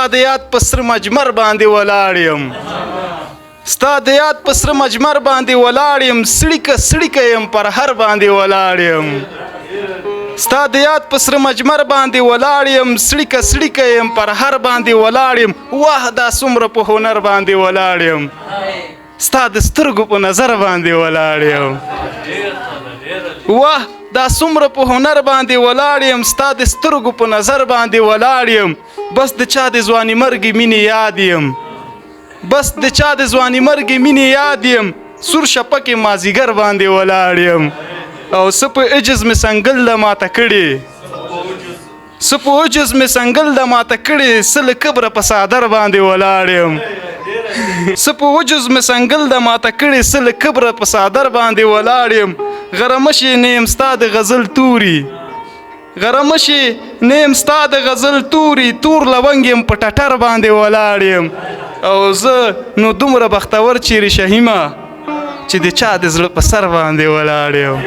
ستا د یاد په سره مجمر باندې ولاړ یم ستا د یاد په سره مجمر باندې ولاړ یم سړیکه یم پر هر باندې ولاړ یم ستا د یاد په سره مجمر باندې ولاړ یم سړیکه یم پر هر باندې ولاړ یم واه دا څومره په هنر باندې ولاړ یم ستا د سترګو په نظر باندې ولاړ یم واه دا څومره په هنر باندې ولاړ یم ستا د سترګو په نظر باندې ولاړ یم بس د چا د ځواني مرګې مینې یاد یم بس د چا د ځواني مرګې مینې یاد یم سور شپکې مازیګر باندې ولاړ یم او څه په عجز مې سنګل د ماته کړې څه په عجز مې سنګل د ماته کړې څه له کبره په څادر باندې ولاړ یم څه په عجز مې سنګل د ماته کړې څه له کبره په څادر باندې ولاړ یم غرمشې نه یم ستا د غزل توري غرمشې نه یم ستا د غزل توري تور لونګ یم په ټټر باندې ولاړ یم او زه نو دومره بختور چیرې شهیمه چې د چا د زړه په سر باندې ولاړ یم